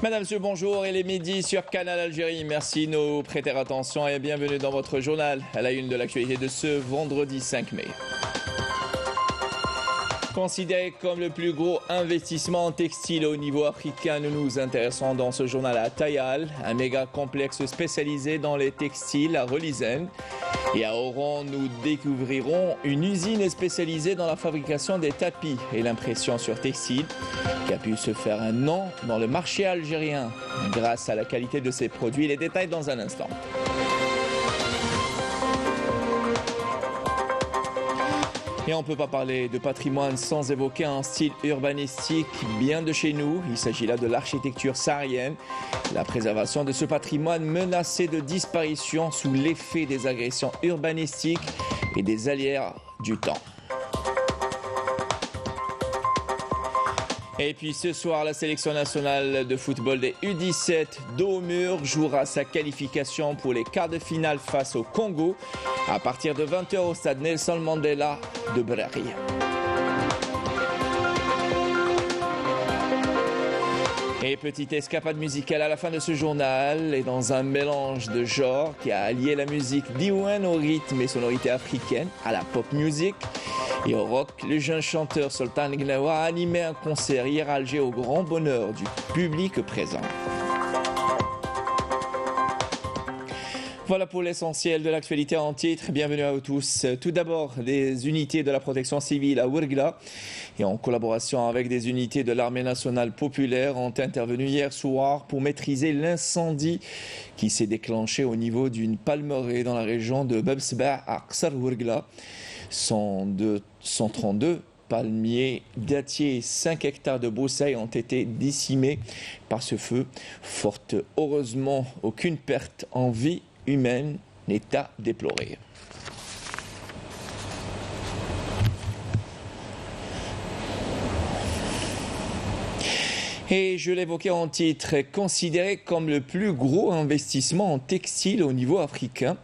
Madame, monsieur, bonjour. Il est midi sur Canal Algérie. Merci de nous prêter attention et bienvenue dans votre journal à la une de l'actualité de ce vendredi 5 mai. Considéré comme le plus gros investissement en textile au niveau africain, nous nous intéressons dans ce journal à Tayal, un méga complexe spécialisé dans les textiles à Relizane. Et à Oran, nous découvrirons une usine spécialisée dans la fabrication des tapis et l'impression sur textile qui a pu se faire un nom dans le marché algérien grâce à la qualité de ses produits. Les détails dans un instant. Et on ne peut pas parler de patrimoine sans évoquer un style urbanistique bien de chez nous. Il s'agit là de l'architecture saharienne. La préservation de ce patrimoine menacé de disparition sous l'effet des agressions urbanistiques et des aléas du temps. Et puis ce soir, la sélection nationale de football des U17 dos au mur jouera sa qualification pour les quarts de finale face au Congo à partir de 20h au stade Nelson Mandela de Brahim. Et petite escapade musicale à la fin de ce journal et dans un mélange de genres qui a allié la musique diwan au rythme et sonorité africaine à la pop music. Et au rock, le jeune chanteur Sultan Gnawa a animé un concert hier à Alger au grand bonheur du public présent. Voilà pour l'essentiel de l'actualité en titre. Bienvenue à vous tous. Tout d'abord, des unités de la protection civile à Ouergla et en collaboration avec des unités de l'armée nationale populaire ont intervenu hier soir pour maîtriser l'incendie qui s'est déclenché au niveau d'une palmeraie dans la région de Babsba à Qsar Ouergla. 132 palmiers, dattiers et 5 hectares de broussailles ont été décimés par ce feu. Fort heureusement, aucune perte en vie humaine n'est à déplorer. Et je l'évoquais en titre, considéré comme le plus gros investissement en textile au niveau africain,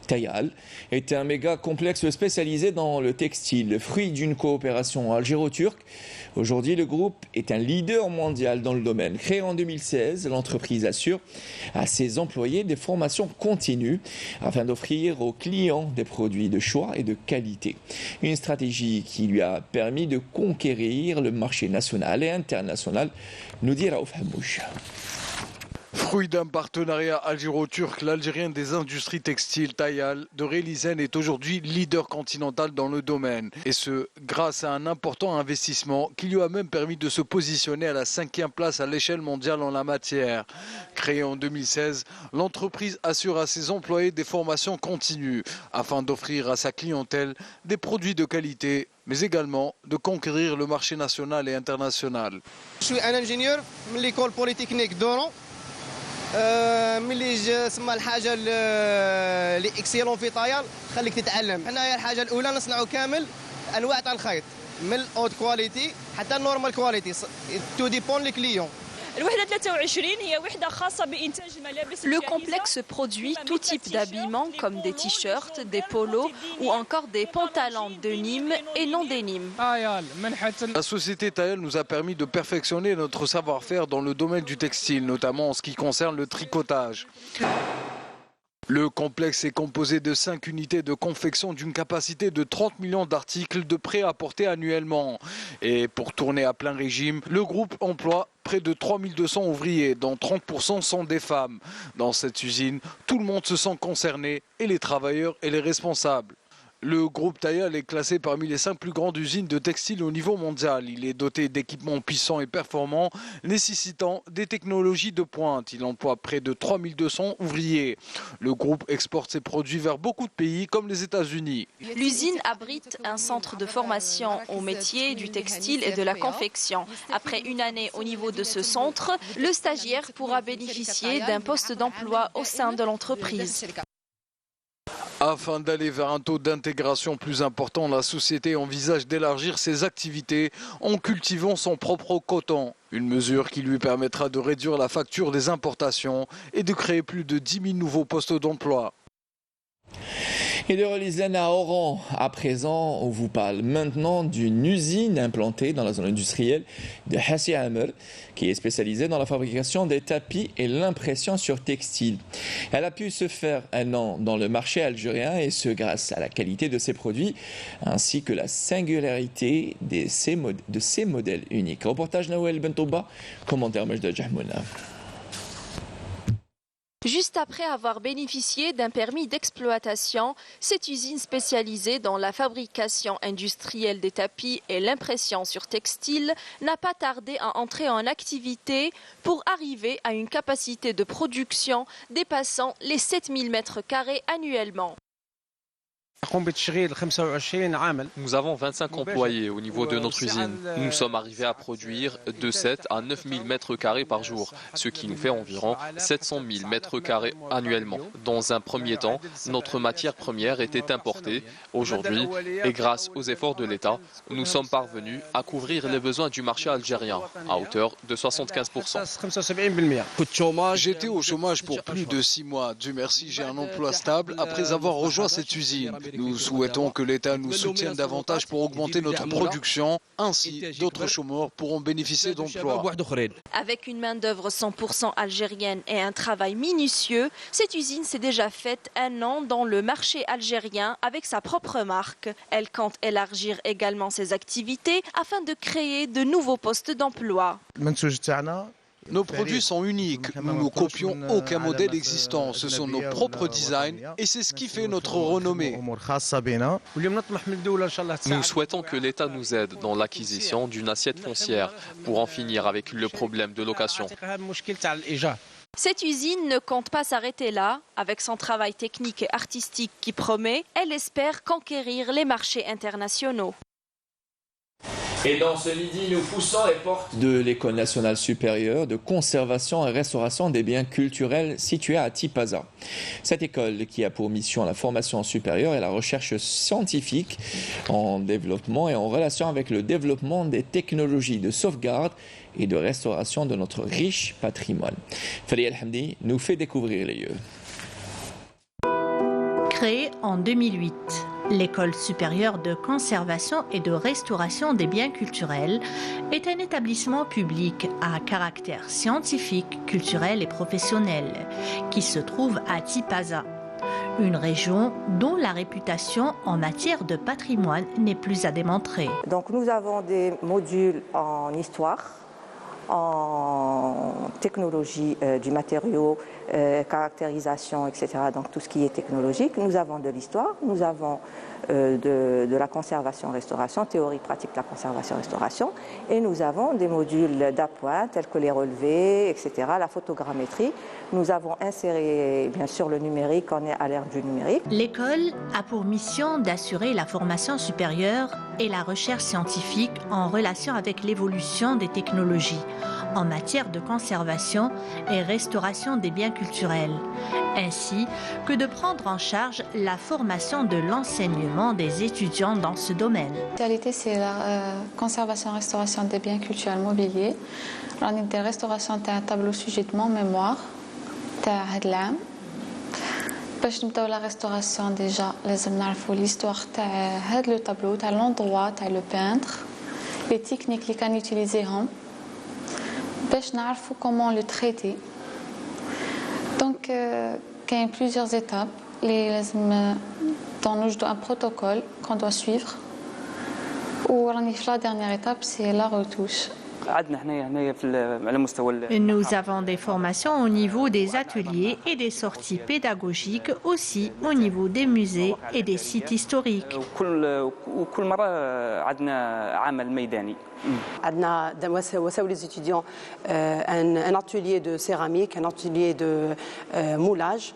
Tayal est un méga complexe spécialisé dans le textile, fruit d'une coopération algéro-turque. Aujourd'hui, le groupe est un leader mondial dans le domaine. Créé en 2016, l'entreprise assure à ses employés des formations continues afin d'offrir aux clients des produits de choix et de qualité. Une stratégie qui lui a permis de conquérir le marché national et international, nous dit Raouf Hamouch. Fruit d'un partenariat algéro-turc, l'Algérien des industries textiles Tayal de Relizane est aujourd'hui leader continental dans le domaine. Et ce, grâce à un important investissement qui lui a même permis de se positionner à la 5e place à l'échelle mondiale en la matière. Créée en 2016, l'entreprise assure à ses employés des formations continues afin d'offrir à sa clientèle des produits de qualité, mais également de conquérir le marché national et international. Je suis un ingénieur de l'école polytechnique d'Oran. ملي سما الحاجه اللي اكسيلون في طايال خليك تتعلم. حنايا الحاجه الاولى نصنعوا كامل انواع تاع الخيط من الاود كواليتي حتى النورمال كواليتي تو ديبون لي كليون. Le complexe produit tout type d'habillement comme des t-shirts, des polos ou encore des pantalons de Nîmes et non des Nîmes. La société Tayal nous a permis de perfectionner notre savoir-faire dans le domaine du textile, notamment en ce qui concerne le tricotage. Le complexe est composé de 5 unités de confection d'une capacité de 30 millions d'articles de prêt-à-porter annuellement. Et pour tourner à plein régime, le groupe emploie près de 3200 ouvriers, dont 30% sont des femmes. Dans cette usine, tout le monde se sent concerné, et les travailleurs et les responsables. Le groupe Tayal est classé parmi les 5 plus grandes usines de textile au niveau mondial. Il est doté d'équipements puissants et performants, nécessitant des technologies de pointe. Il emploie près de 3200 ouvriers. Le groupe exporte ses produits vers beaucoup de pays comme les États-Unis. L'usine abrite un centre de formation au métier du textile et de la confection. Après une année au niveau de ce centre, le stagiaire pourra bénéficier d'un poste d'emploi au sein de l'entreprise. Afin d'aller vers un taux d'intégration plus important, la société envisage d'élargir ses activités en cultivant son propre coton. Une mesure qui lui permettra de réduire la facture des importations et de créer plus de 10 000 nouveaux postes d'emploi. Et de Rolislen à Oran, à présent, on vous parle maintenant d'une usine implantée dans la zone industrielle de Hassi Amer, qui est spécialisée dans la fabrication des tapis et l'impression sur textile. Elle a pu se faire un an dans le marché algérien, et ce grâce à la qualité de ses produits, ainsi que la singularité de ses modèles uniques. Reportage Nawel Bentouba, commentaire Majda Jahmouna. Juste après avoir bénéficié d'un permis d'exploitation, cette usine spécialisée dans la fabrication industrielle des tapis et l'impression sur textile n'a pas tardé à entrer en activité pour arriver à une capacité de production dépassant les 7000 mètres carrés annuellement. Nous avons 25 employés au niveau de notre usine. Nous sommes arrivés à produire de 7 à 9 000 mètres carrés par jour, ce qui nous fait environ 700 000 mètres carrés annuellement. Dans un premier temps, notre matière première était importée. Aujourd'hui, et grâce aux efforts de l'État, nous sommes parvenus à couvrir les besoins du marché algérien à hauteur de 75%. J'étais au chômage pour plus de 6 mois. Dieu merci, j'ai un emploi stable après avoir rejoint cette usine. Nous souhaitons que l'État nous soutienne davantage pour augmenter notre production. Ainsi, d'autres chômeurs pourront bénéficier d'emplois. Avec une main-d'œuvre 100% algérienne et un travail minutieux, cette usine s'est déjà faite un an dans le marché algérien avec sa propre marque. Elle compte élargir également ses activités afin de créer de nouveaux postes d'emploi. Nos produits sont uniques. Nous ne copions aucun modèle existant. Ce sont nos propres designs et c'est ce qui fait notre renommée. Nous souhaitons que l'État nous aide dans l'acquisition d'une assiette foncière pour en finir avec le problème de location. Cette usine ne compte pas s'arrêter là. Avec son travail technique et artistique qui promet, elle espère conquérir les marchés internationaux. Et dans ce midi, nous poussons les portes de l'École nationale supérieure de conservation et restauration des biens culturels située à Tipaza. Cette école, qui a pour mission la formation supérieure et la recherche scientifique en développement et en relation avec le développement des technologies de sauvegarde et de restauration de notre riche patrimoine. Fadi El Hamdi nous fait découvrir les lieux. Créée en 2008, l'École supérieure de conservation et de restauration des biens culturels est un établissement public à caractère scientifique, culturel et professionnel qui se trouve à Tipaza, une région dont la réputation en matière de patrimoine n'est plus à démontrer. Donc nous avons des modules en histoire, en technologie du matériau, caractérisation, etc. Donc tout ce qui est technologique. Nous avons de l'histoire, nous avons de la conservation-restauration, théorie pratique de la conservation-restauration, et nous avons des modules d'appoint tels que les relevés, etc., la photogrammétrie. Nous avons inséré bien sûr le numérique, on est à l'ère du numérique. L'école a pour mission d'assurer la formation supérieure et la recherche scientifique en relation avec l'évolution des technologies en matière de conservation et restauration des biens culturels, ainsi que de prendre en charge la formation de l'enseignement des étudiants dans ce domaine. La spécialité, c'est la conservation et restauration des biens culturels mobiliers. La restauration de un tableau sujetement mémoire de l'âme. باش نبداو la restauration déjà لازم نعرفوا l'histoire تاع هذا le tableau تاع l'endroit تاع le peintre, les techniques اللي كان يوتيليزيهم باش نعرفوا comment le traiter. Donc il y a plusieurs étapes. Dans un protocole qu'on doit suivre. Ou la dernière étape, c'est la retouche. Nous avons des formations au niveau des ateliers et des sorties pédagogiques, aussi au niveau des musées et des sites historiques. وساو les étudiants un atelier de céramique, un atelier de moulage.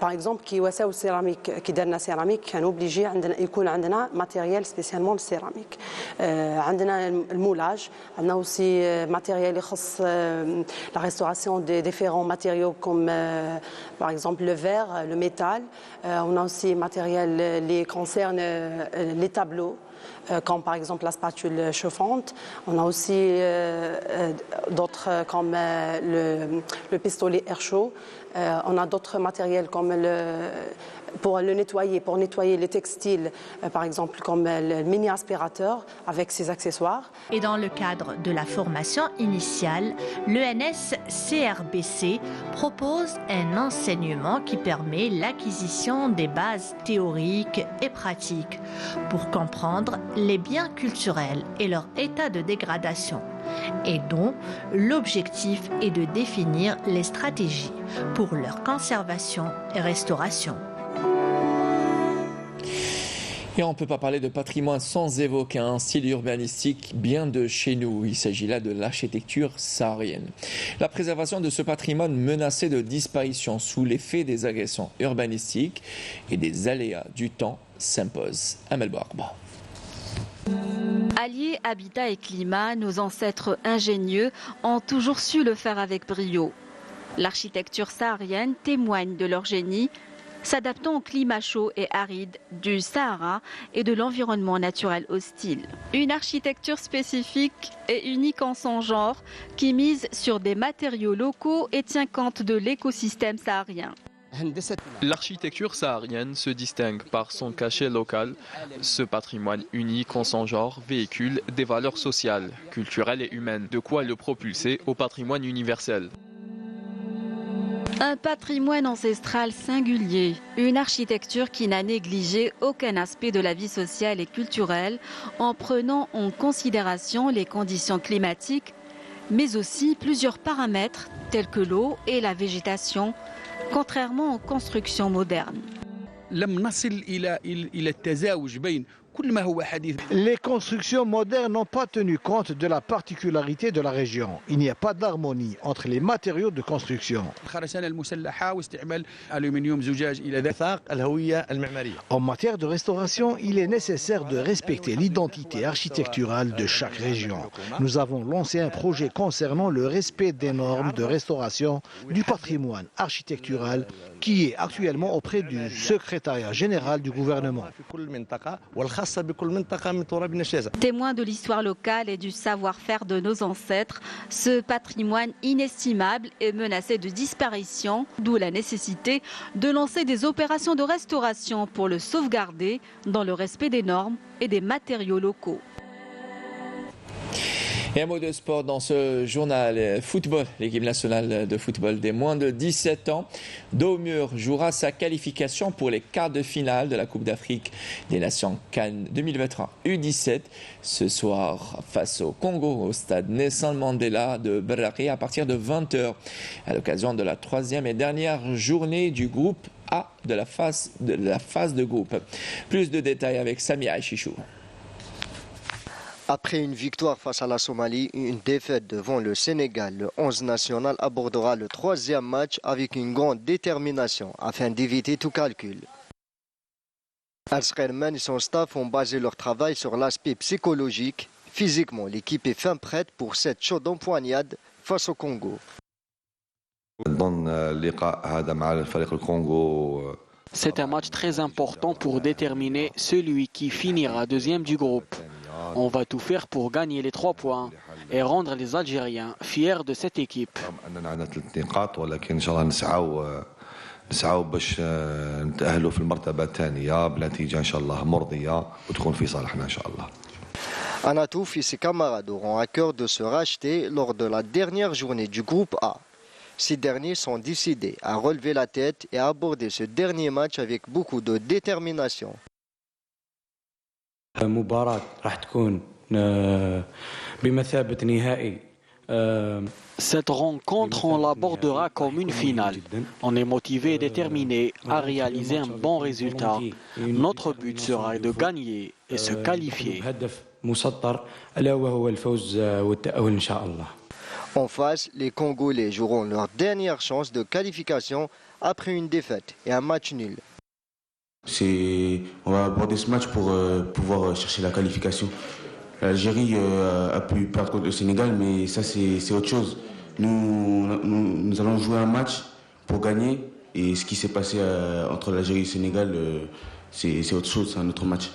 Par exemple كي وساو السيراميك كي درنا سيراميك كان obligé عندنا يكون عندنا matériel spécialement السيراميك. عندنا المولاج، عندنا aussi matériel يخص la restauration des différents matériaux comme par exemple le verre, le métal. On a aussi matériel qui concerne les tableaux, comme par exemple la spatule chauffante. On a aussi d'autres comme le pistolet air chaud. On a d'autres matériels comme pour nettoyer les textiles, par exemple comme le mini-aspirateur avec ses accessoires. Et dans le cadre de la formation initiale, l'ENS-CRBC propose un enseignement qui permet l'acquisition des bases théoriques et pratiques pour comprendre les biens culturels et leur état de dégradation, et dont l'objectif est de définir les stratégies pour leur conservation et restauration. Et on ne peut pas parler de patrimoine sans évoquer un style urbanistique bien de chez nous. Il s'agit là de l'architecture saharienne. La préservation de ce patrimoine menacé de disparition sous l'effet des agressions urbanistiques et des aléas du temps s'impose. Amel Barba. Allier habitat et climat, nos ancêtres ingénieux ont toujours su le faire avec brio. L'architecture saharienne témoigne de leur génie, s'adaptant au climat chaud et aride du Sahara et de l'environnement naturel hostile. Une architecture spécifique et unique en son genre qui mise sur des matériaux locaux et tient compte de l'écosystème saharien. L'architecture saharienne se distingue par son cachet local. Ce patrimoine unique en son genre véhicule des valeurs sociales, culturelles et humaines, de quoi le propulser au patrimoine universel. Un patrimoine ancestral singulier, une architecture qui n'a négligé aucun aspect de la vie sociale et culturelle en prenant en considération les conditions climatiques, mais aussi plusieurs paramètres tels que l'eau et la végétation, contrairement aux constructions modernes. Les constructions modernes n'ont pas tenu compte de la particularité de la région. Il n'y a pas d'harmonie entre les matériaux de construction. En matière de restauration, il est nécessaire de respecter l'identité architecturale de chaque région. Nous avons lancé un projet concernant le respect des normes de restauration du patrimoine architectural qui est actuellement auprès du secrétariat général du gouvernement. Témoin de l'histoire locale et du savoir-faire de nos ancêtres, ce patrimoine inestimable est menacé de disparition, d'où la nécessité de lancer des opérations de restauration pour le sauvegarder dans le respect des normes et des matériaux locaux. Et un mot de sport dans ce journal football. L'équipe nationale de football des moins de 17 ans d'Aumur jouera sa qualification pour les quarts de finale de la Coupe d'Afrique des Nations CAN 2023 U17 ce soir face au Congo au stade Nelson Mandela de Beraké à partir de 20h à l'occasion de la troisième et dernière journée du groupe A de la phase de groupe. Plus de détails avec Sami Aïchichou. Après une victoire face à la Somalie et une défaite devant le Sénégal, le 11 national abordera le troisième match avec une grande détermination afin d'éviter tout calcul. Arskerman et son staff ont basé leur travail sur l'aspect psychologique. Physiquement, l'équipe est fin prête pour cette chaude empoignade face au Congo. C'est un match très important pour déterminer celui qui finira deuxième du groupe. On va tout faire pour gagner les 3 points et rendre les Algériens fiers de cette équipe. نسعوا باش نتأهلوا في المرتبة الثانية بنتيجة إن شاء الله مرضية وتكون في صالحنا إن شاء الله. Anatouf et ses camarades auront à cœur de se racheter lors de la dernière journée du groupe A. Ces derniers sont décidés à relever la tête et à aborder ce dernier match avec beaucoup de détermination. مباراة راح تكون بمثابة نهائي. Cette rencontre, on l'abordera comme une finale. On est motivé et déterminé à réaliser un bon résultat. Notre but sera de gagner et se qualifier. En face, les Congolais joueront leur dernière chance de qualification après une défaite et un match nul. On va aborder ce match pour pouvoir chercher la qualification. L'Algérie a pu perdre contre le Sénégal, mais ça c'est autre chose. Nous allons jouer un match pour gagner, et ce qui s'est passé entre l'Algérie et le Sénégal, c'est autre chose, c'est un autre match.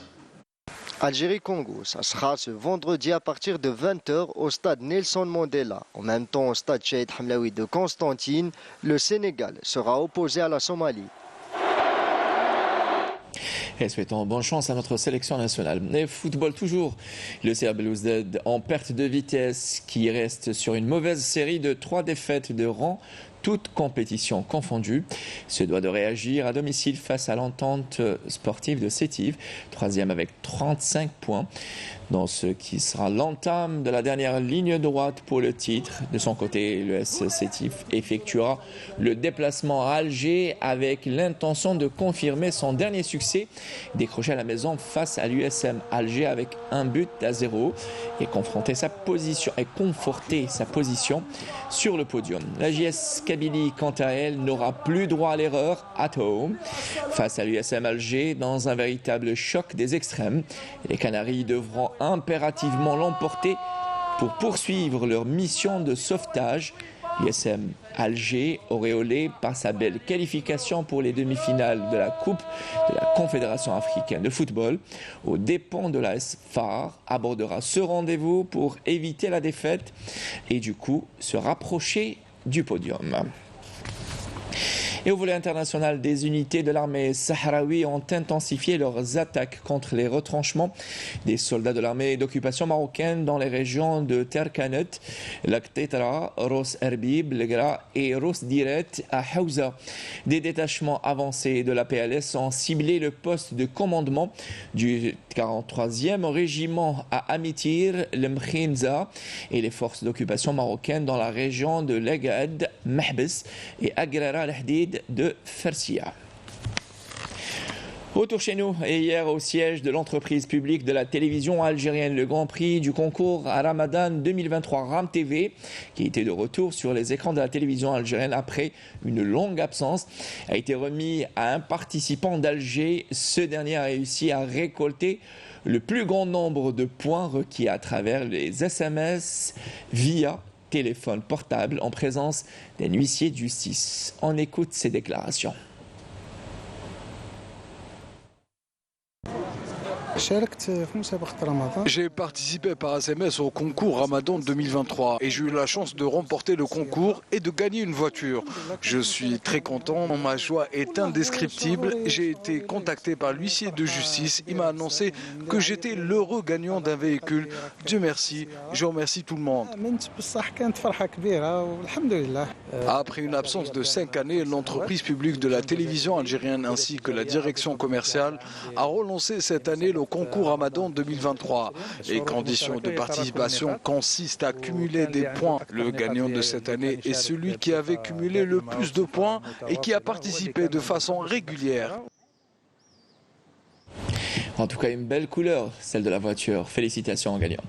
Algérie-Congo, ça sera ce vendredi à partir de 20h au stade Nelson Mandela. En même temps, au stade Cheikh Hamlaoui de Constantine, le Sénégal sera opposé à la Somalie. Et souhaitons bonne chance à notre sélection nationale. Et football toujours, le CR Belouizdad en perte de vitesse qui reste sur une mauvaise série de 3 défaites de rang, toutes compétitions confondues, se doit de réagir à domicile face à l'entente sportive de Sétif, 3e avec 35 points, dans ce qui sera l'entame de la dernière ligne droite pour le titre. De son côté, l'ES Sétif effectuera le déplacement à Alger avec l'intention de confirmer son dernier succès, décroché à la maison face à l'USM Alger avec 1-0 et conforter sa position sur le podium. La JS Kabylie, quant à elle, n'aura plus droit à l'erreur at home face à l'USM Alger dans un véritable choc des extrêmes. Les Canaries devront impérativement l'emporter pour poursuivre leur mission de sauvetage. L'USM Alger, auréolé par sa belle qualification pour les demi-finales de la Coupe de la Confédération africaine de football, aux dépens de l'AS FAR, abordera ce rendez-vous pour éviter la défaite et du coup se rapprocher du podium. Et au volet international, des unités de l'armée sahraoui ont intensifié leurs attaques contre les retranchements des soldats de l'armée d'occupation marocaine dans les régions de Terkanet, Laktetra, Ros Erbib, Legra et Ros Diret à Hawza. Des détachements avancés de la PLS ont ciblé le poste de commandement du 43e régiment à Amitir, le Mkhinza et les forces d'occupation marocaines dans la région de Legad, Mahbes et Agrara al-Hadid de Fersia. Retour chez nous et hier au siège de l'entreprise publique de la télévision algérienne, le Grand Prix du concours à Ramadan 2023 RAM TV, qui était de retour sur les écrans de la télévision algérienne après une longue absence, a été remis à un participant d'Alger. Ce dernier a réussi à récolter le plus grand nombre de points requis à travers les SMS via téléphone portable en présence d'un huissier de justice. On écoute ses déclarations. J'ai participé par SMS au concours Ramadan 2023 et j'ai eu la chance de remporter le concours et de gagner une voiture. Je suis très content, ma joie est indescriptible. J'ai été contacté par l'huissier de justice, il m'a annoncé que j'étais l'heureux gagnant d'un véhicule. Dieu merci, je remercie tout le monde. Après une absence de 5 années, l'entreprise publique de la télévision algérienne ainsi que la direction commerciale a relancé cette année le concours Ramadan 2023. Les conditions de participation consistent à cumuler des points. Le gagnant de cette année est celui qui avait cumulé le plus de points et qui a participé de façon régulière. En tout cas, une belle couleur, celle de la voiture. Félicitations aux gagnants.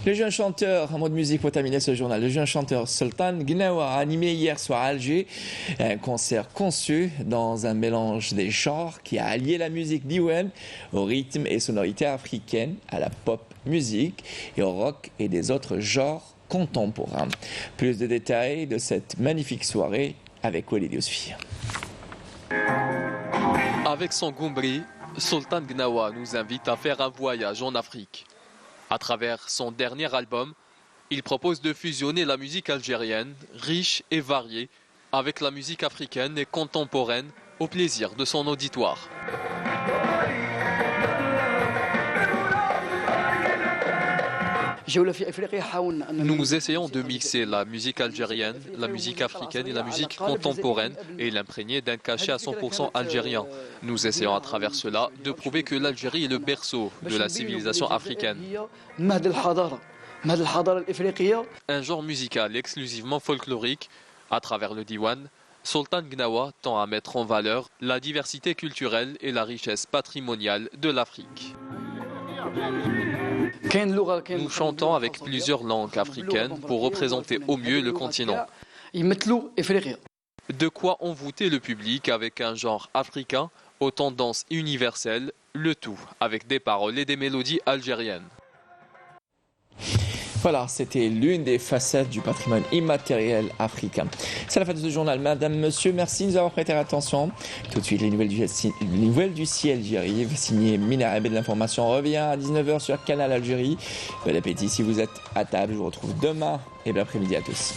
Le jeune chanteur, un mot de musique pour terminer ce journal, le jeune chanteur Sultan Gnawa a animé hier soir à Alger un concert conçu dans un mélange des genres qui a allié la musique diwan au rythme et sonorités africaines, à la pop musique et au rock et des autres genres contemporains. Plus de détails de cette magnifique soirée avec Walid Yousfi. Avec son Goumbri, Sultan Gnawa nous invite à faire un voyage en Afrique. À travers son dernier album, il propose de fusionner la musique algérienne, riche et variée, avec la musique africaine et contemporaine au plaisir de son auditoire. Nous essayons de mixer la musique algérienne, la musique africaine et la musique contemporaine et l'imprégner d'un cachet à 100% algérien. Nous essayons à travers cela de prouver que l'Algérie est le berceau de la civilisation africaine. Un genre musical exclusivement folklorique, à travers le diwan, Sultan Gnawa tend à mettre en valeur la diversité culturelle et la richesse patrimoniale de l'Afrique. Nous chantons avec plusieurs langues africaines pour représenter au mieux le continent. De quoi envoûter le public avec un genre africain aux tendances universelles, le tout avec des paroles et des mélodies algériennes. Voilà, c'était l'une des facettes du patrimoine immatériel africain. C'est la fin de ce journal. Madame, monsieur, merci de nous avoir prêté attention. Tout de suite, les nouvelles du ciel j'y arrive. Signé Mina Abed, l'information revient à 19h sur Canal Algérie. Bon appétit si vous êtes à table. Je vous retrouve demain et bon après-midi à tous.